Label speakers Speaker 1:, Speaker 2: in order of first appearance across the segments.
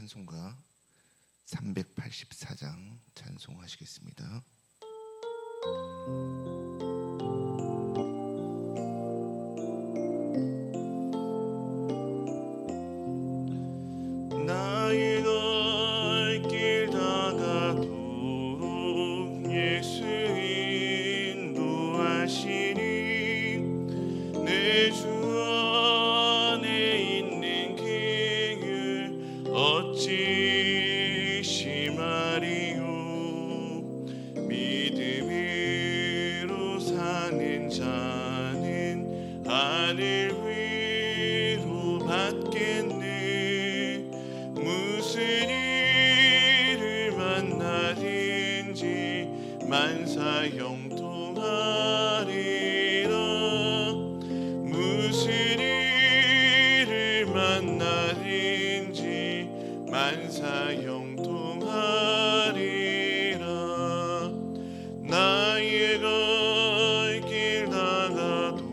Speaker 1: 찬송가 384장 찬송하시겠습니다. 나의 갈 길 다가도록 예수 인도하시니 내 주 안에 있는 길 어찌 심하리요. 믿음으로 사는 자는 하늘 위로 받겠네. 무슨 일을 만나든지 만사 형통하리라. 무슨 일을 만나든지 만사 형통하리라. 나의 갈 길 다가도록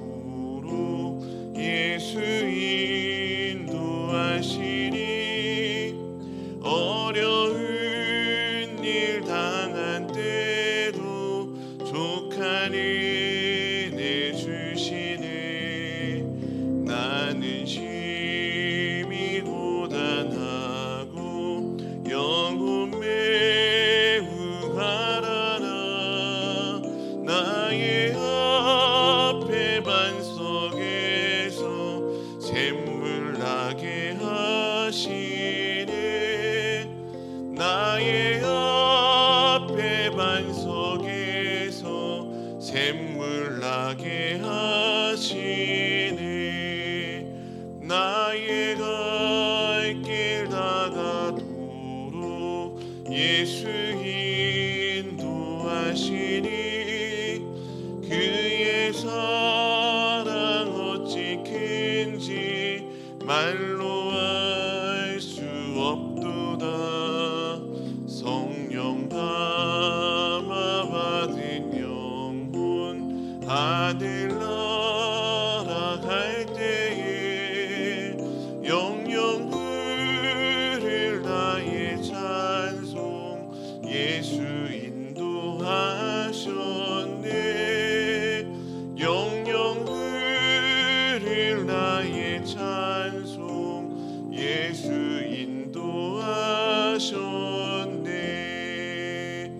Speaker 1: 예수 인도하시니 어려운 일 당한 때도 족한 은혜 주시네. 나는 심히 고단하고 영혼 매우 가라라. 나의 앞에 반석에서 샘물 나게 하시네. 나의 앞에 반석에서 샘물 나게 하시네. 나의 갈 길 다가도록 예수 인도하시니 그의 사랑 어찌 큰지 말로 알 수 없도다. 성령 담아 받은 영혼 하늘 날아갈 때에 영영 부를 나의 찬송 예수 인도하셨네. 영영 부를 나의 찬송 예수 인도하셨네.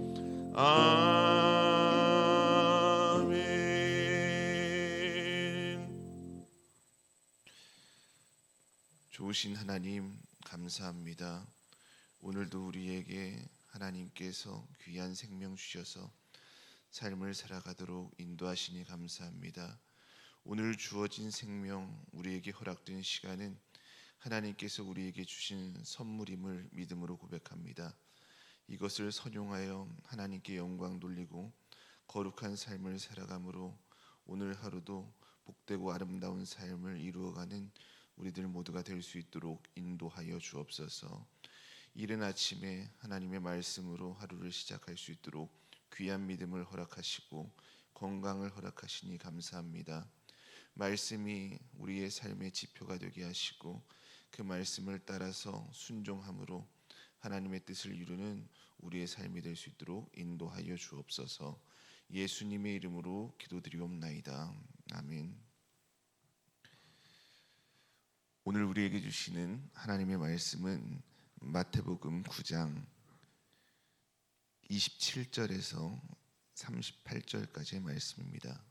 Speaker 1: 아멘. 좋으신 하나님 감사합니다. 오늘도 우리에게 하나님께서 귀한 생명 주셔서 삶을 살아가도록 인도하시니 감사합니다. 오늘 주어진 생명, 우리에게 허락된 시간은 하나님께서 우리에게 주신 선물임을 믿음으로 고백합니다. 이것을 선용하여 하나님께 영광 돌리고 거룩한 삶을 살아감으로 오늘 하루도 복되고 아름다운 삶을 이루어가는 우리들 모두가 될 수 있도록 인도하여 주옵소서. 이른 아침에 하나님의 말씀으로 하루를 시작할 수 있도록 귀한 믿음을 허락하시고 건강을 허락하시니 감사합니다. 말씀이 우리의 삶의 지표가 되게 하시고 그 말씀을 따라서 순종함으로 하나님의 뜻을 이루는 우리의 삶이 될 수 있도록 인도하여 주옵소서. 예수님의 이름으로 기도드리옵나이다. 아멘. 오늘 우리에게 주시는 하나님의 말씀은 마태복음 9장 27절에서 38절까지의 말씀입니다.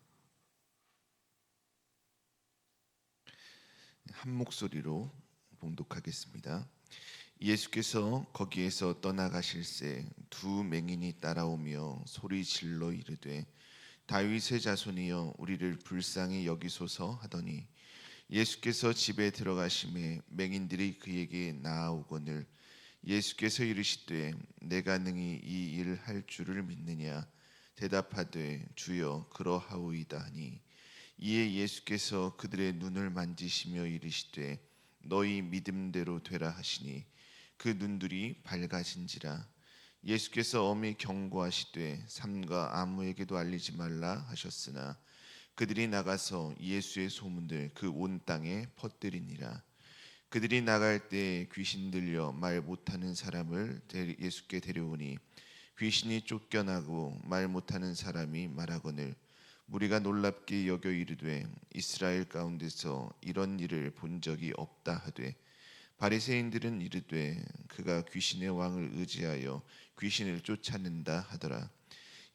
Speaker 1: 한 목소리로 봉독하겠습니다. 예수께서 거기에서 떠나가실새 두 맹인이 따라오며 소리질러 이르되 다윗의 자손이여 우리를 불쌍히 여기소서 하더니 예수께서 집에 들어가심에 맹인들이 그에게 나아오거늘 예수께서 이르시되 내가 능히 이 일을 할 줄을 믿느냐. 대답하되 주여 그러하오이다 하니 이에 예수께서 그들의 눈을 만지시며 이르시되 너희 믿음대로 되라 하시니 그 눈들이 밝아진지라. 예수께서 엄히 경고하시되 삼가 아무에게도 알리지 말라 하셨으나 그들이 나가서 예수의 소문을 그 온 땅에 퍼뜨리니라. 그들이 나갈 때 귀신 들려 말 못하는 사람을 예수께 데려오니 귀신이 쫓겨나고 말 못하는 사람이 말하거늘 무리가 놀랍게 여겨 이르되 이스라엘 가운데서 이런 일을 본 적이 없다 하되 바리새인들은 이르되 그가 귀신의 왕을 의지하여 귀신을 쫓아낸다 하더라.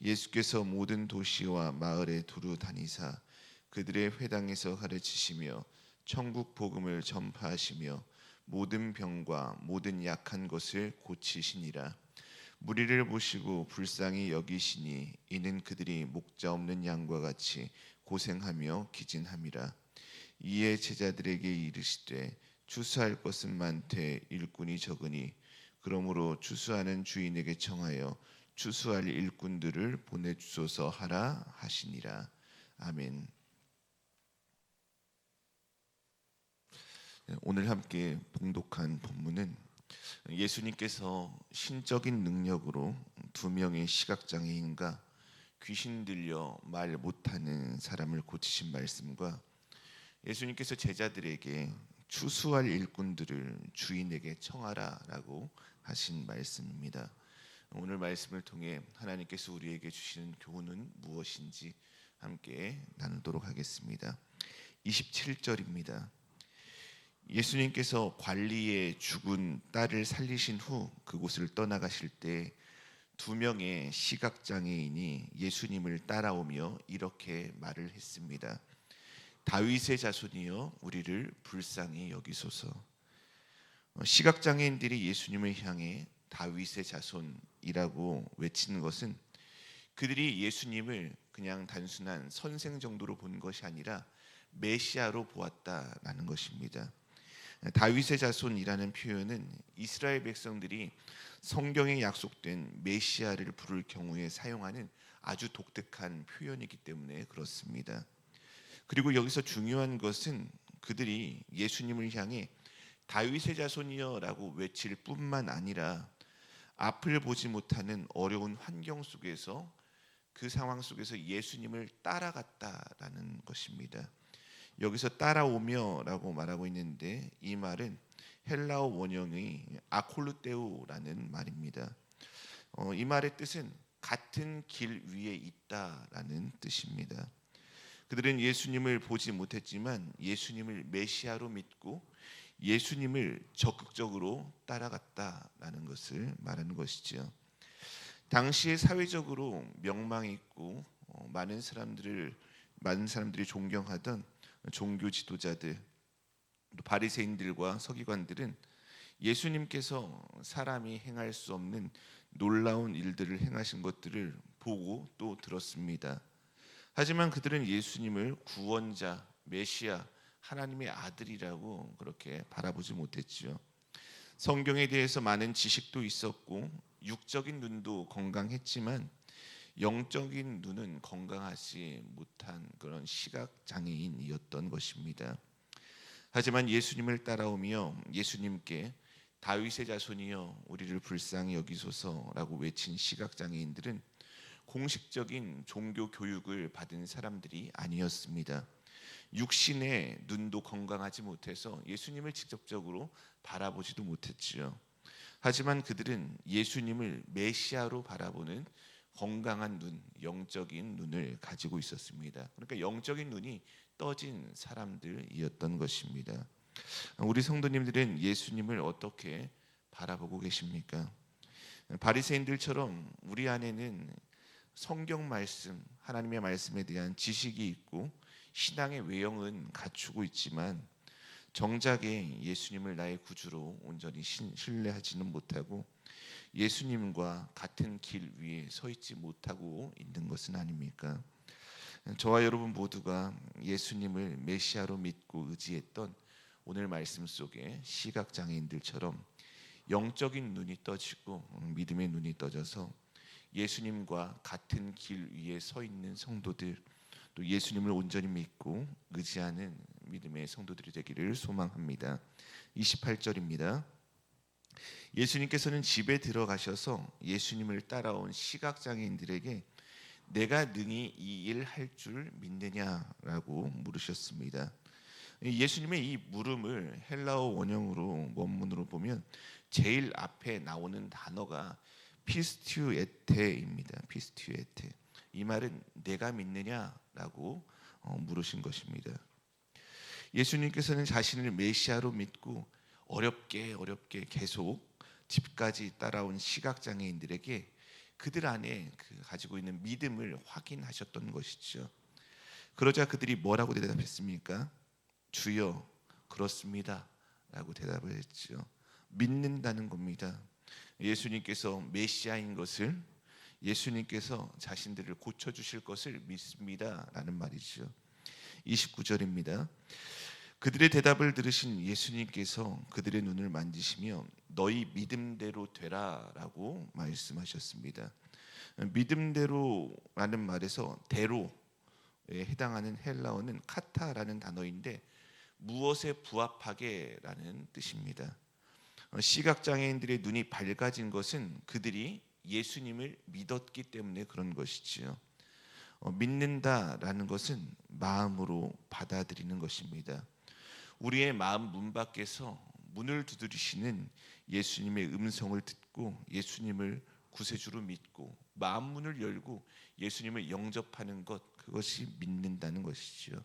Speaker 1: 예수께서 모든 도시와 마을에 두루 다니사 그들의 회당에서 가르치시며 천국 복음을 전파하시며 모든 병과 모든 약한 것을 고치시니라. 무리를 보시고 불쌍히 여기시니 이는 그들이 목자 없는 양과 같이 고생하며 기진함이라. 이에 제자들에게 이르시되 추수할 것은 많되 일꾼이 적으니 그러므로 추수하는 주인에게 청하여 추수할 일꾼들을 보내주소서 하라 하시니라. 아멘. 오늘 함께 봉독한 본문은 예수님께서 신적인 능력으로 두 명의 시각장애인과 귀신 들려 말 못하는 사람을 고치신 말씀과 예수님께서 제자들에게 추수할 일꾼들을 주인에게 청하라라고 하신 말씀입니다. 오늘 말씀을 통해 하나님께서 우리에게 주시는 교훈은 무엇인지 함께 나누도록 하겠습니다. 27절입니다. 예수님께서 관리에 죽은 딸을 살리신 후 그곳을 떠나가실 때 두 명의 시각장애인이 예수님을 따라오며 이렇게 말을 했습니다. 다윗의 자손이여 우리를 불쌍히 여기소서. 시각장애인들이 예수님을 향해 다윗의 자손이라고 외치는 것은 그들이 예수님을 그냥 단순한 선생 정도로 본 것이 아니라 메시아로 보았다라는 것입니다. 다윗의 자손이라는 표현은 이스라엘 백성들이 성경에 약속된 메시아를 부를 경우에 사용하는 아주 독특한 표현이기 때문에 그렇습니다. 그리고 여기서 중요한 것은 그들이 예수님을 향해 다윗의 자손이여라고 외칠 뿐만 아니라 앞을 보지 못하는 어려운 환경 속에서 그 상황 속에서 예수님을 따라갔다라는 것입니다. 여기서 따라오며라고 말하고 있는데 이 말은 헬라어 원형의 아콜루테우라는 말입니다. 이 말의 뜻은 같은 길 위에 있다라는 뜻입니다. 그들은 예수님을 보지 못했지만 예수님을 메시아로 믿고 예수님을 적극적으로 따라갔다라는 것을 말하는 것이죠. 당시에 사회적으로 명망이 있고 많은 사람들이 존경하던 종교 지도자들, 바리새인들과 서기관들은 예수님께서 사람이 행할 수 없는 놀라운 일들을 행하신 것들을 보고 또 들었습니다. 하지만 그들은 예수님을 구원자, 메시아, 하나님의 아들이라고 그렇게 바라보지 못했지요. 성경에 대해서 많은 지식도 있었고 육적인 눈도 건강했지만 영적인 눈은 건강하지 못한 그런 시각장애인이었던 것입니다. 하지만 예수님을 따라오며 예수님께 다윗의 자손이여 우리를 불쌍히 여기소서라고 외친 시각장애인들은 공식적인 종교 교육을 받은 사람들이 아니었습니다. 육신의 눈도 건강하지 못해서 예수님을 직접적으로 바라보지도 못했지요. 하지만 그들은 예수님을 메시아로 바라보는 건강한 눈, 영적인 눈을 가지고 있었습니다. 그러니까 영적인 눈이 떠진 사람들이었던 것입니다. 우리 성도님들은 예수님을 어떻게 바라보고 계십니까? 바리새인들처럼 우리 안에는 성경 말씀, 하나님의 말씀에 대한 지식이 있고 신앙의 외형은 갖추고 있지만 정작에 예수님을 나의 구주로 온전히 신뢰하지는 못하고 예수님과 같은 길 위에 서 있지 못하고 있는 것은 아닙니까? 저와 여러분 모두가 예수님을 메시아로 믿고 의지했던 오늘 말씀 속에 시각장애인들처럼 영적인 눈이 떠지고 믿음의 눈이 떠져서 예수님과 같은 길 위에 서 있는 성도들, 또 예수님을 온전히 믿고 의지하는 믿음의 성도들이 되기를 소망합니다. 28절입니다. 예수님께서는 집에 들어가셔서 예수님을 따라온 시각장애인들에게 내가 능히 이 일 할 줄 믿느냐라고 물으셨습니다. 예수님의 이 물음을 헬라어 원형으로 원문으로 보면 제일 앞에 나오는 단어가 피스튜에테입니다. 피스튜에테. 이 말은 내가 믿느냐라고 물으신 것입니다. 예수님께서는 자신을 메시아로 믿고 어렵게 계속 집까지 따라온 시각장애인들에게 그들 안에 가지고 있는 믿음을 확인하셨던 것이죠. 그러자 그들이 뭐라고 대답했습니까? 주여, 그렇습니다 라고 대답을 했죠. 믿는다는 겁니다. 예수님께서 메시아인 것을, 예수님께서 자신들을 고쳐주실 것을 믿습니다 라는 말이죠. 29절입니다. 그들의 대답을 들으신 예수님께서 그들의 눈을 만지시며 너희 믿음대로 되라 라고 말씀하셨습니다. 믿음대로라는 말에서 대로에 해당하는 헬라어는 카타라는 단어인데 무엇에 부합하게라는 뜻입니다. 시각장애인들의 눈이 밝아진 것은 그들이 예수님을 믿었기 때문에 그런 것이지요. 믿는다라는 것은 마음으로 받아들이는 것입니다. 우리의 마음 문 밖에서 문을 두드리시는 예수님의 음성을 듣고 예수님을 구세주로 믿고 마음 문을 열고 예수님을 영접하는 것, 그것이 믿는다는 것이지요.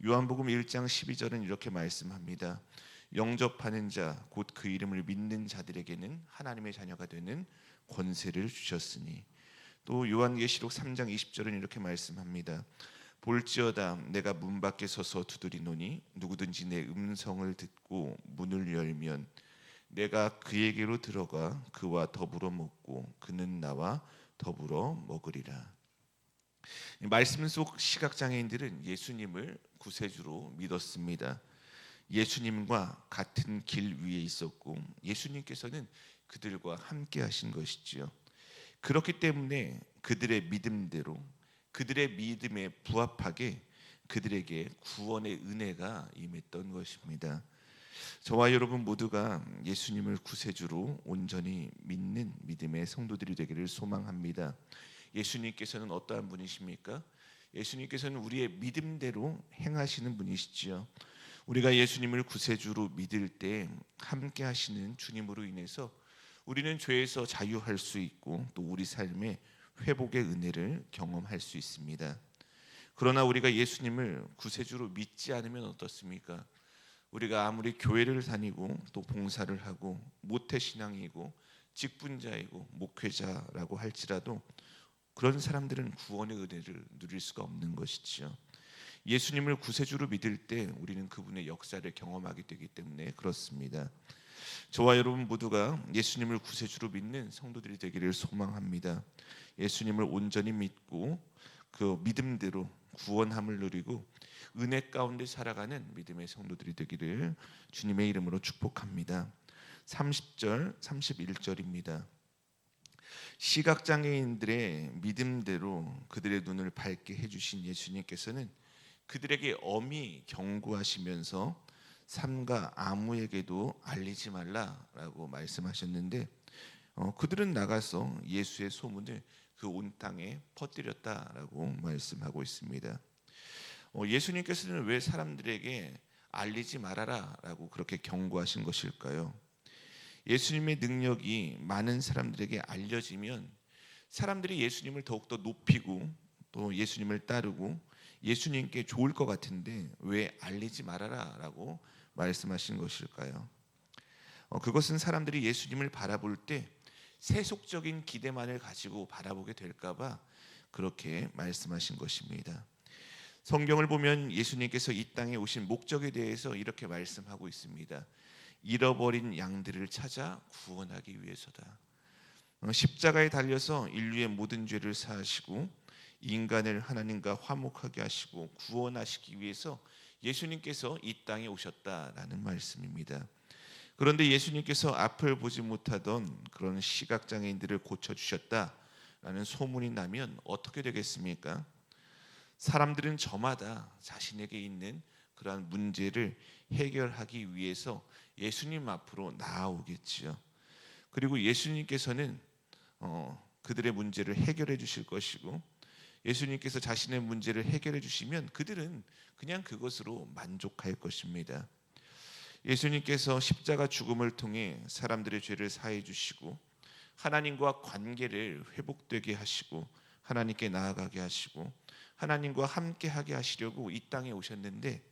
Speaker 1: 요한복음 1장 12절은 이렇게 말씀합니다. 영접하는 자 곧 그 이름을 믿는 자들에게는 하나님의 자녀가 되는 권세를 주셨으니. 또 요한계시록 3장 20절은 이렇게 말씀합니다. 볼지어다 내가 문 밖에 서서 두드리노니 누구든지 내 음성을 듣고 문을 열면 내가 그에게로 들어가 그와 더불어 먹고 그는 나와 더불어 먹으리라. 말씀 속 시각장애인들은 예수님을 구세주로 믿었습니다. 예수님과 같은 길 위에 있었고 예수님께서는 그들과 함께 하신 것이지요. 그렇기 때문에 그들의 믿음대로, 그들의 믿음에 부합하게 그들에게 구원의 은혜가 임했던 것입니다. 저와 여러분 모두가 예수님을 구세주로 온전히 믿는 믿음의 성도들이 되기를 소망합니다. 예수님께서는 어떠한 분이십니까? 예수님께서는 우리의 믿음대로 행하시는 분이시지요. 우리가 예수님을 구세주로 믿을 때 함께 하시는 주님으로 인해서 우리는 죄에서 자유할 수 있고 또 우리 삶에 회복의 은혜를 경험할 수 있습니다. 그러나 우리가 예수님을 구세주로 믿지 않으면 어떻습니까? 우리가 아무리 교회를 다니고 또 봉사를 하고 모태신앙이고 직분자이고 목회자라고 할지라도 그런 사람들은 구원의 은혜를 누릴 수가 없는 것이지요. 예수님을 구세주로 믿을 때 우리는 그분의 역사를 경험하게 되기 때문에 그렇습니다. 저와 여러분 모두가 예수님을 구세주로 믿는 성도들이 되기를 소망합니다. 예수님을 온전히 믿고 그 믿음대로 구원함을 누리고 은혜 가운데 살아가는 믿음의 성도들이 되기를 주님의 이름으로 축복합니다. 30절, 31절입니다. 시각장애인들의 믿음대로 그들의 눈을 밝게 해주신 예수님께서는 그들에게 엄히 경고하시면서 삼가 아무에게도 알리지 말라라고 말씀하셨는데 그들은 나가서 예수의 소문을 그 온 땅에 퍼뜨렸다라고 말씀하고 있습니다. 예수님께서는 왜 사람들에게 알리지 말아라라고 그렇게 경고하신 것일까요? 예수님의 능력이 많은 사람들에게 알려지면 사람들이 예수님을 더욱더 높이고 또 예수님을 따르고 예수님께 좋을 것 같은데 왜 알리지 말아라라고 말씀하신 것일까요? 그것은 사람들이 예수님을 바라볼 때 세속적인 기대만을 가지고 바라보게 될까봐 그렇게 말씀하신 것입니다. 성경을 보면 예수님께서 이 땅에 오신 목적에 대해서 이렇게 말씀하고 있습니다. 잃어버린 양들을 찾아 구원하기 위해서다. 십자가에 달려서 인류의 모든 죄를 사하시고 인간을 하나님과 화목하게 하시고 구원하시기 위해서 예수님께서 이 땅에 오셨다라는 말씀입니다. 그런데 예수님께서 앞을 보지 못하던 그런 시각장애인들을 고쳐주셨다라는 소문이 나면 어떻게 되겠습니까? 사람들은 저마다 자신에게 있는 그러한 문제를 해결하기 위해서 예수님 앞으로 나아오겠지요. 그리고 예수님께서는 그들의 문제를 해결해 주실 것이고 예수님께서 자신의 문제를 해결해 주시면 그들은 그냥 그것으로 만족할 것입니다. 예수님께서 십자가 죽음을 통해 사람들의 죄를 사해 주시고 하나님과 관계를 회복되게 하시고 하나님께 나아가게 하시고 하나님과 함께하게 하시려고 이 땅에 오셨는데,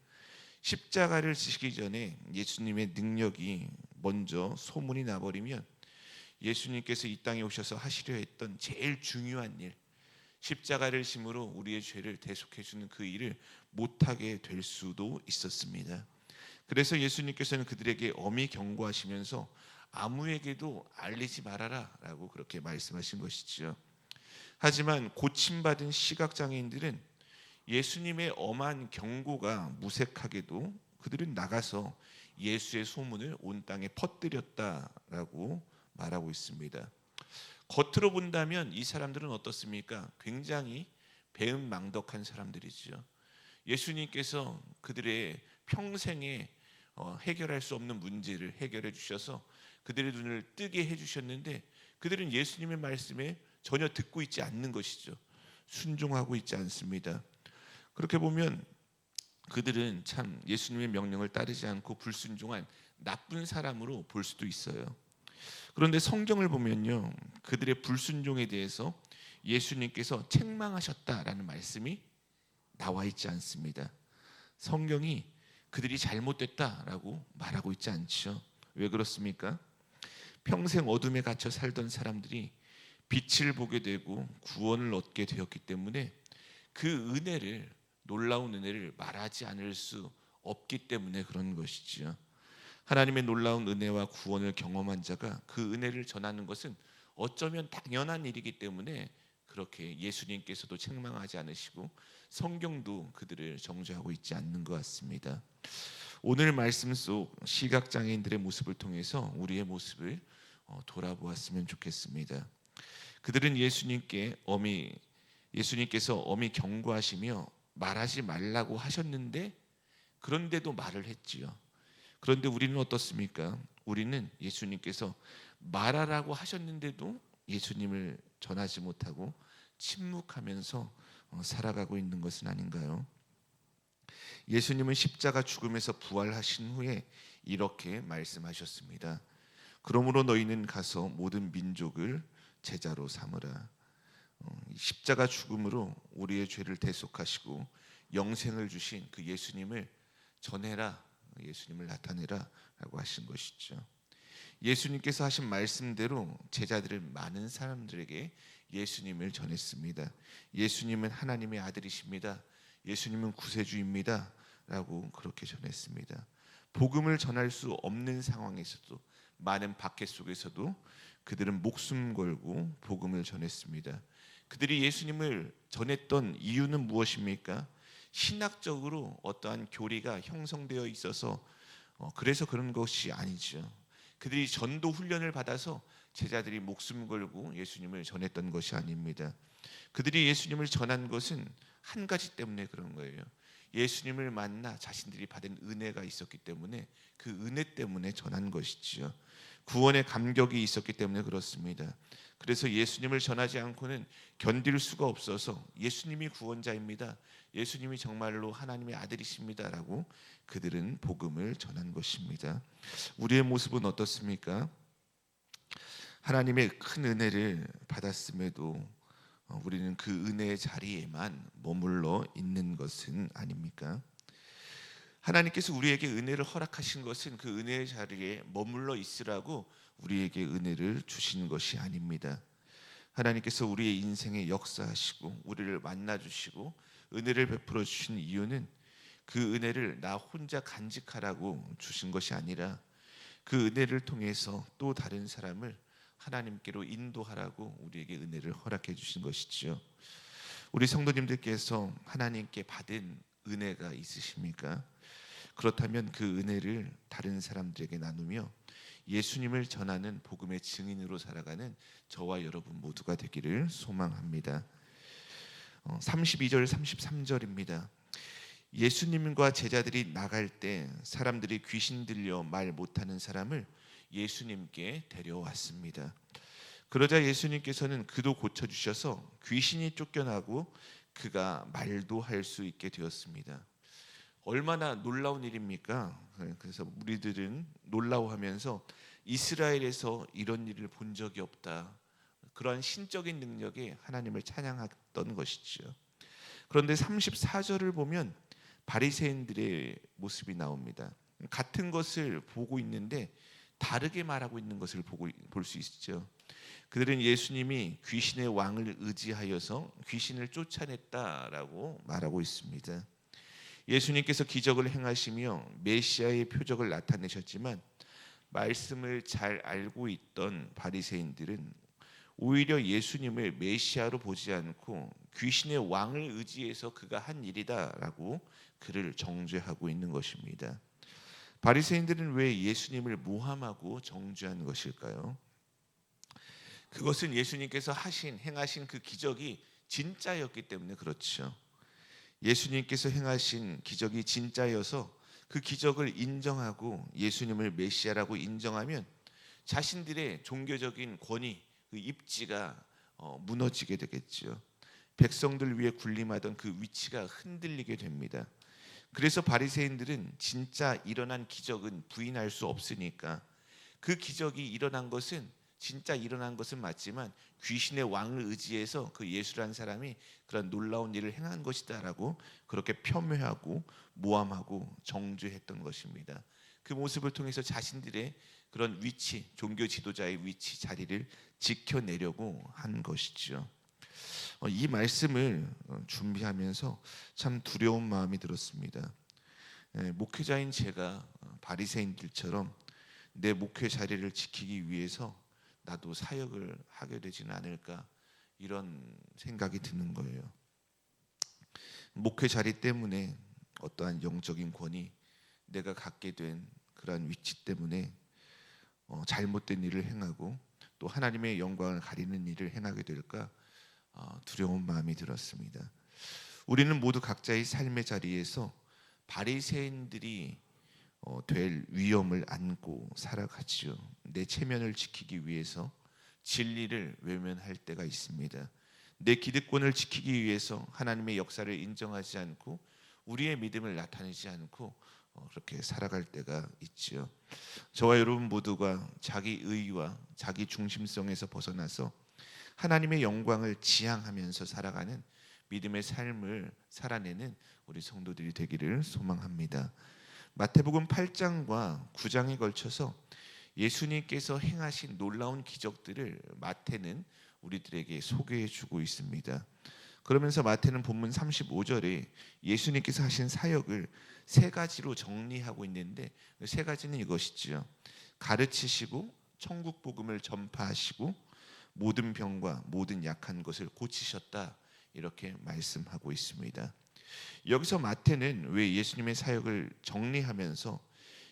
Speaker 1: 십자가를 지시기 전에 예수님의 능력이 먼저 소문이 나버리면 예수님께서 이 땅에 오셔서 하시려 했던 제일 중요한 일, 십자가를 심으로 우리의 죄를 대속해 주는 그 일을 못하게 될 수도 있었습니다. 그래서 예수님께서는 그들에게 엄히 경고하시면서 아무에게도 알리지 말아라 라고 그렇게 말씀하신 것이지요. 하지만 고침받은 시각장애인들은 예수님의 엄한 경고가 무색하게도 그들은 나가서 예수의 소문을 온 땅에 퍼뜨렸다라고 말하고 있습니다. 겉으로 본다면 이 사람들은 어떻습니까? 굉장히 배은망덕한 사람들이지요. 예수님께서 그들의 평생에 해결할 수 없는 문제를 해결해 주셔서 그들의 눈을 뜨게 해주셨는데, 그들은 예수님의 말씀에 전혀 듣고 있지 않는 것이죠. 순종하고 있지 않습니다. 그렇게 보면 그들은 참 예수님의 명령을 따르지 않고 불순종한 나쁜 사람으로 볼 수도 있어요. 그런데 성경을 보면요, 그들의 불순종에 대해서 예수님께서 책망하셨다라는 말씀이 나와 있지 않습니다. 성경이 그들이 잘못됐다라고 말하고 있지 않죠. 왜 그렇습니까? 평생 어둠에 갇혀 살던 사람들이 빛을 보게 되고 구원을 얻게 되었기 때문에 그 은혜를, 놀라운 은혜를 말하지 않을 수 없기 때문에 그런 것이지요. 하나님의 놀라운 은혜와 구원을 경험한 자가 그 은혜를 전하는 것은 어쩌면 당연한 일이기 때문에 그렇게 예수님께서도 책망하지 않으시고 성경도 그들을 정죄하고 있지 않는 것 같습니다. 오늘 말씀 속 시각장애인들의 모습을 통해서 우리의 모습을 돌아보았으면 좋겠습니다. 그들은 예수님께서 엄히 경고하시며 말하지 말라고 하셨는데, 그런데도 말을 했지요. 그런데 우리는 어떻습니까? 우리는 예수님께서 말하라고 하셨는데도 예수님을 전하지 못하고 침묵하면서 살아가고 있는 것은 아닌가요? 예수님은 십자가 죽음에서 부활하신 후에 이렇게 말씀하셨습니다. 그러므로 너희는 가서 모든 민족을 제자로 삼으라. 십자가 죽음으로 우리의 죄를 대속하시고 영생을 주신 그 예수님을 전해라, 예수님을 나타내라 라고 하신 것이죠. 예수님께서 하신 말씀대로 제자들은 많은 사람들에게 예수님을 전했습니다. 예수님은 하나님의 아들이십니다. 예수님은 구세주입니다 라고 그렇게 전했습니다. 복음을 전할 수 없는 상황에서도, 많은 박해 속에서도 그들은 목숨 걸고 복음을 전했습니다. 그들이 예수님을 전했던 이유는 무엇입니까? 신학적으로 어떠한 교리가 형성되어 있어서 그래서 그런 것이 아니죠. 그들이 전도 훈련을 받아서 제자들이 목숨 걸고 예수님을 전했던 것이 아닙니다. 그들이 예수님을 전한 것은 한 가지 때문에 그런 거예요. 예수님을 만나 자신들이 받은 은혜가 있었기 때문에 그 은혜 때문에 전한 것이지요. 구원의 감격이 있었기 때문에 그렇습니다. 그래서 예수님을 전하지 않고는 견딜 수가 없어서 예수님이 구원자입니다, 예수님이 정말로 하나님의 아들이십니다라고 그들은 복음을 전한 것입니다. 우리의 모습은 어떻습니까? 하나님의 큰 은혜를 받았음에도 우리는 그 은혜의 자리에만 머물러 있는 것은 아닙니까? 하나님께서 우리에게 은혜를 허락하신 것은 그 은혜의 자리에 머물러 있으라고 우리에게 은혜를 주신 것이 아닙니다. 하나님께서 우리의 인생에 역사하시고 우리를 만나주시고 은혜를 베풀어 주신 이유는 그 은혜를 나 혼자 간직하라고 주신 것이 아니라 그 은혜를 통해서 또 다른 사람을 하나님께로 인도하라고 우리에게 은혜를 허락해 주신 것이지요. 우리 성도님들께서 하나님께 받은 은혜가 있으십니까? 그렇다면 그 은혜를 다른 사람들에게 나누며 예수님을 전하는 복음의 증인으로 살아가는 저와 여러분 모두가 되기를 소망합니다. 32절 33절입니다. 예수님과 제자들이 나갈 때 사람들이 귀신 들려 말 못하는 사람을 예수님께 데려왔습니다. 그러자 예수님께서는 그도 고쳐주셔서 귀신이 쫓겨나고 그가 말도 할 수 있게 되었습니다. 얼마나 놀라운 일입니까? 그래서 우리들은 놀라워하면서 이스라엘에서 이런 일을 본 적이 없다. 그러한 신적인 능력에 하나님을 찬양했던 것이죠. 그런데 34절을 보면 바리새인들의 모습이 나옵니다. 같은 것을 보고 있는데 다르게 말하고 있는 것을 볼 수 있죠. 그들은 예수님이 귀신의 왕을 의지하여서 귀신을 쫓아냈다라고 말하고 있습니다. 예수님께서 기적을 행하시며 메시아의 표적을 나타내셨지만 말씀을 잘 알고 있던 바리새인들은 오히려 예수님을 메시아로 보지 않고 귀신의 왕을 의지해서 그가 한 일이다라고 그를 정죄하고 있는 것입니다. 바리새인들은 왜 예수님을 모함하고 정죄한 것일까요? 그것은 예수님께서 행하신 그 기적이 진짜였기 때문에 그렇죠. 예수님께서 행하신 기적이 진짜여서 그 기적을 인정하고 예수님을 메시아라고 인정하면 자신들의 종교적인 권위, 그 입지가 무너지게 되겠죠. 백성들 위에 군림하던 그 위치가 흔들리게 됩니다. 그래서 바리새인들은 진짜 일어난 기적은 부인할 수 없으니까 그 기적이 일어난 것은 진짜 일어난 것은 맞지만 귀신의 왕을 의지해서 그 예수라는 사람이 그런 놀라운 일을 행한 것이다라고 그렇게 폄훼하고 모함하고 정죄했던 것입니다. 그 모습을 통해서 자신들의 그런 위치, 종교 지도자의 위치 자리를 지켜내려고 한 것이죠. 이 말씀을 준비하면서 참 두려운 마음이 들었습니다. 목회자인 제가 바리새인들처럼 내 목회 자리를 지키기 위해서 나도 사역을 하게 되지는 않을까 이런 생각이 드는 거예요. 목회 자리 때문에 어떠한 영적인 권위, 내가 갖게 된 그러한 위치 때문에 잘못된 일을 행하고 또 하나님의 영광을 가리는 일을 행하게 될까 두려운 마음이 들었습니다. 우리는 모두 각자의 삶의 자리에서 바리새인들이 될 위험을 안고 살아가지요. 내 체면을 지키기 위해서 진리를 외면할 때가 있습니다. 내 기득권을 지키기 위해서 하나님의 역사를 인정하지 않고 우리의 믿음을 나타내지 않고 그렇게 살아갈 때가 있지요. 저와 여러분 모두가 자기 의와 자기 중심성에서 벗어나서 하나님의 영광을 지향하면서 살아가는 믿음의 삶을 살아내는 우리 성도들이 되기를 소망합니다. 마태복음 8장과 9장에 걸쳐서 예수님께서 행하신 놀라운 기적들을 마태는 우리들에게 소개해 주고 있습니다. 그러면서 마태는 본문 35절에 예수님께서 하신 사역을 세 가지로 정리하고 있는데 세 가지는 이것이지요. 가르치시고 천국 복음을 전파하시고 모든 병과 모든 약한 것을 고치셨다. 이렇게 말씀하고 있습니다. 여기서 마태는 왜 예수님의 사역을 정리하면서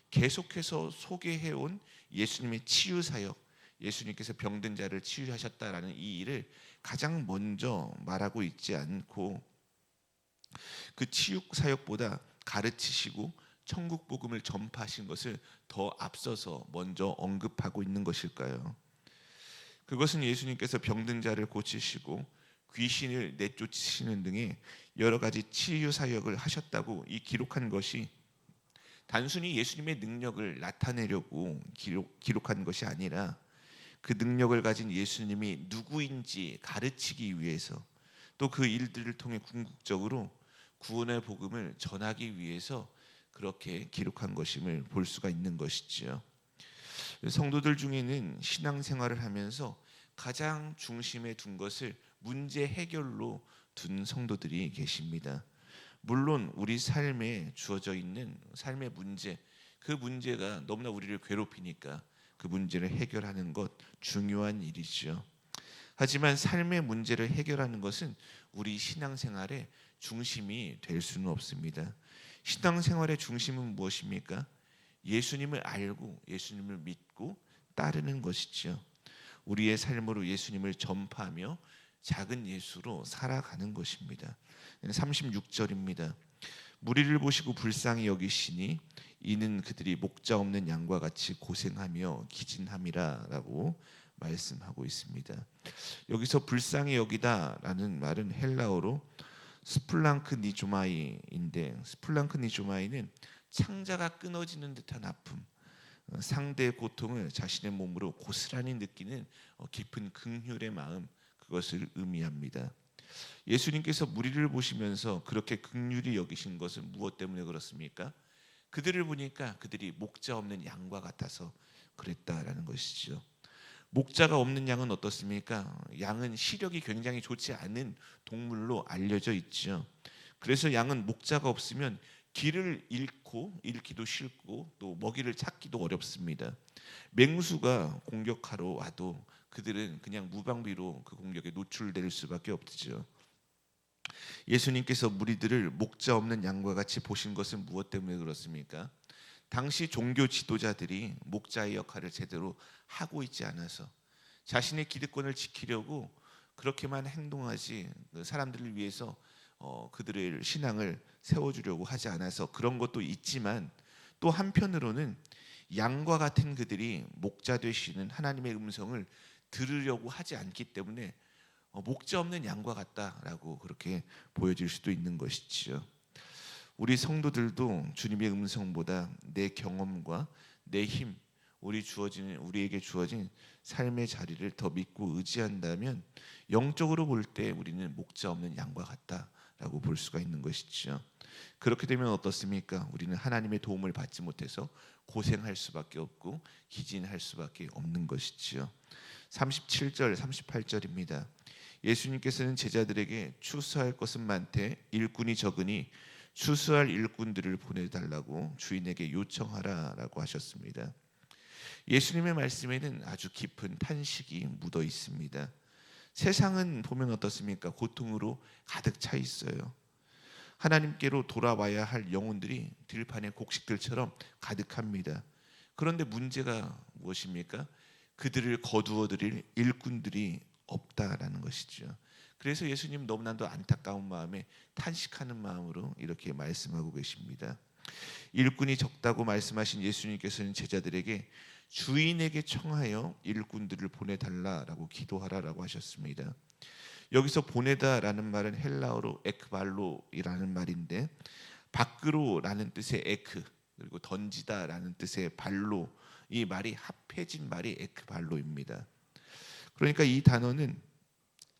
Speaker 1: 계속해서 소개해온 예수님의 치유 사역, 예수님께서 병든 자를 치유하셨다라는 이 일을 가장 먼저 말하고 있지 않고 그 치유 사역보다 가르치시고 천국 복음을 전파하신 것을 더 앞서서 먼저 언급하고 있는 것일까요? 그것은 예수님께서 병든 자를 고치시고 귀신을 내쫓으시는 등의 여러 가지 치유 사역을 하셨다고 이 기록한 것이 단순히 예수님의 능력을 나타내려고 기록한 것이 아니라 그 능력을 가진 예수님이 누구인지 가르치기 위해서 또 그 일들을 통해 궁극적으로 구원의 복음을 전하기 위해서 그렇게 기록한 것임을 볼 수가 있는 것이지요. 성도들 중에는 신앙생활을 하면서 가장 중심에 둔 것을 문제 해결로 둔 성도들이 계십니다. 물론 우리 삶에 주어져 있는 삶의 문제, 그 문제가 너무나 우리를 괴롭히니까 그 문제를 해결하는 것 중요한 일이죠. 하지만 삶의 문제를 해결하는 것은 우리 신앙생활의 중심이 될 수는 없습니다. 신앙생활의 중심은 무엇입니까? 예수님을 알고 예수님을 믿고 따르는 것이지요. 우리의 삶으로 예수님을 전파하며 작은 예수로 살아가는 것입니다. 36절입니다. 무리를 보시고 불쌍히 여기시니 이는 그들이 목자 없는 양과 같이 고생하며 기진함이라라고 말씀하고 있습니다. 여기서 불쌍히 여기다라는 말은 헬라어로 스플랑크니조마이인데, 스플랑크니조마이는 창자가 끊어지는 듯한 아픔, 상대의 고통을 자신의 몸으로 고스란히 느끼는 깊은 긍휼의 마음, 그것을 의미합니다. 예수님께서 무리를 보시면서 그렇게 긍휼히 여기신 것은 무엇 때문에 그렇습니까? 그들을 보니까 그들이 목자 없는 양과 같아서 그랬다라는 것이죠. 목자가 없는 양은 어떻습니까? 양은 시력이 굉장히 좋지 않은 동물로 알려져 있죠. 그래서 양은 목자가 없으면 길을 잃기도 싫고 또 먹이를 찾기도 어렵습니다. 맹수가 공격하러 와도 그들은 그냥 무방비로 그 공격에 노출될 수밖에 없죠. 예수님께서 무리들을 목자 없는 양과 같이 보신 것은 무엇 때문에 그렇습니까? 당시 종교 지도자들이 목자의 역할을 제대로 하고 있지 않아서, 자신의 기득권을 지키려고 그렇게만 행동하지 사람들을 위해서 그들의 신앙을 세워주려고 하지 않아서 그런 것도 있지만, 또 한편으로는 양과 같은 그들이 목자 되시는 하나님의 음성을 들으려고 하지 않기 때문에 목자 없는 양과 같다라고 그렇게 보여질 수도 있는 것이지요. 우리 성도들도 주님의 음성보다 내 경험과 내 힘, 우리에게 주어진 삶의 자리를 더 믿고 의지한다면 영적으로 볼 때 우리는 목자 없는 양과 같다라고 볼 수가 있는 것이죠. 그렇게 되면 어떻습니까? 우리는 하나님의 도움을 받지 못해서 고생할 수밖에 없고 기진할 수밖에 없는 것이지요. 37절, 38절입니다. 예수님께서는 제자들에게 추수할 것은 많되 일꾼이 적으니 추수할 일꾼들을 보내달라고 주인에게 요청하라라고 하셨습니다. 예수님의 말씀에는 아주 깊은 탄식이 묻어 있습니다. 세상은 보면 어떻습니까? 고통으로 가득 차 있어요. 하나님께로 돌아와야 할 영혼들이 들판의 곡식들처럼 가득합니다. 그런데 문제가 무엇입니까? 그들을 거두어 드릴 일꾼들이 없다라는 것이죠. 그래서 예수님 너무나도 안타까운 마음에 탄식하는 마음으로 이렇게 말씀하고 계십니다. 일꾼이 적다고 말씀하신 예수님께서는 제자들에게 주인에게 청하여 일꾼들을 보내달라라고 기도하라라고 하셨습니다. 여기서 보내다라는 말은 헬라어로 에크발로이라는 말인데, 밖으로라는 뜻의 에크, 그리고 던지다라는 뜻의 발로, 이 말이 합해진 말이 에크발로입니다. 그러니까 이 단어는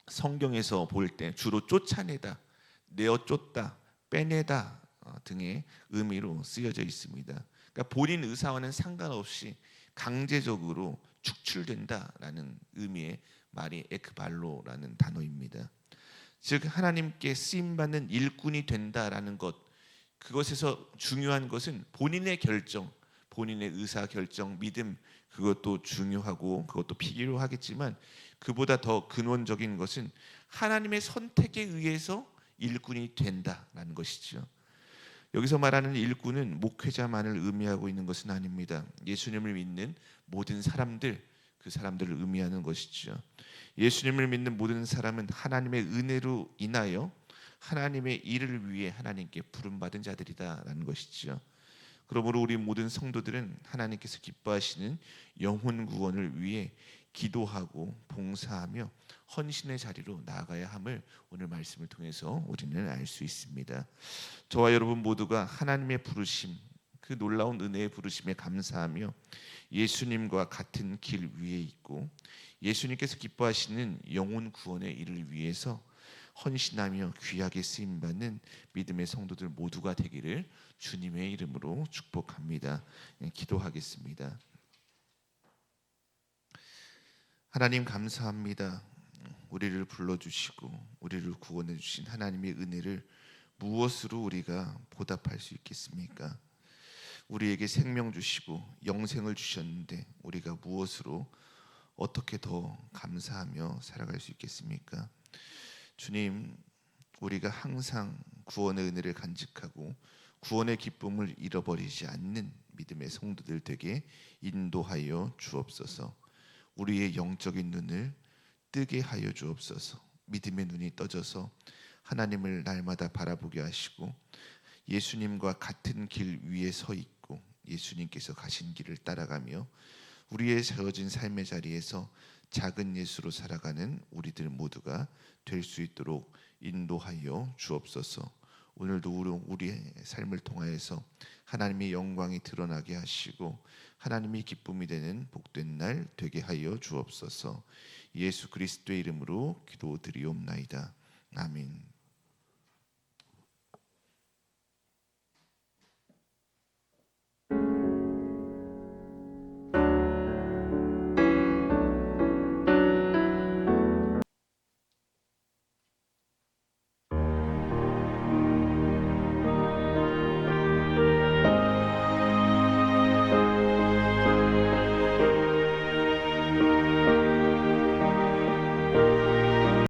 Speaker 1: 성경에서 볼 때 주로 쫓아내다, 내어 쫓다, 빼내다 등의 의미로 쓰여져 있습니다. 그러니까 본인 의사와는 상관없이 강제적으로 축출된다라는 의미의 말이 에크발로라는 단어입니다. 즉 하나님께 쓰임 받는 일꾼이 된다라는 것, 그것에서 중요한 것은 본인의 결정, 본인의 의사 결정, 믿음, 그것도 중요하고 그것도 필요하겠지만 그보다 더 근원적인 것은 하나님의 선택에 의해서 일꾼이 된다라는 것이죠. 여기서 말하는 일꾼은 목회자만을 의미하고 있는 것은 아닙니다. 예수님을 믿는 모든 사람들, 그 사람들을 의미하는 것이죠. 예수님을 믿는 모든 사람은 하나님의 은혜로 인하여 하나님의 일을 위해 하나님께 부름받은 자들이다라는 것이죠. 그러므로 우리 모든 성도들은 하나님께서 기뻐하시는 영혼 구원을 위해 기도하고 봉사하며 헌신의 자리로 나아가야 함을 오늘 말씀을 통해서 우리는 알 수 있습니다. 저와 여러분 모두가 하나님의 부르심, 그 놀라운 은혜의 부르심에 감사하며 예수님과 같은 길 위에 있고 예수님께서 기뻐하시는 영혼 구원의 일을 위해서 헌신하며 귀하게 쓰임받는 믿음의 성도들 모두가 되기를 주님의 이름으로 축복합니다. 기도하겠습니다. 하나님 감사합니다. 우리를 불러주시고 우리를 구원해 주신 하나님의 은혜를 무엇으로 우리가 보답할 수 있겠습니까? 우리에게 생명 주시고 영생을 주셨는데 우리가 무엇으로 어떻게 더 감사하며 살아갈 수 있겠습니까? 주님, 우리가 항상 구원의 은혜를 간직하고 구원의 기쁨을 잃어버리지 않는 믿음의 성도들 되게 인도하여 주옵소서. 우리의 영적인 눈을 뜨게 하여 주옵소서. 믿음의 눈이 떠져서 하나님을 날마다 바라보게 하시고 예수님과 같은 길 위에 서 있고 예수님께서 가신 길을 따라가며 우리의 세워진 삶의 자리에서 작은 예수로 살아가는 우리들 모두가 될 수 있도록 인도하여 주옵소서. 오늘도 우리의 삶을 통하여서 하나님의 영광이 드러나게 하시고 하나님이 기쁨이 되는 복된 날 되게 하여 주옵소서. 예수 그리스도의 이름으로 기도드리옵나이다. 아멘.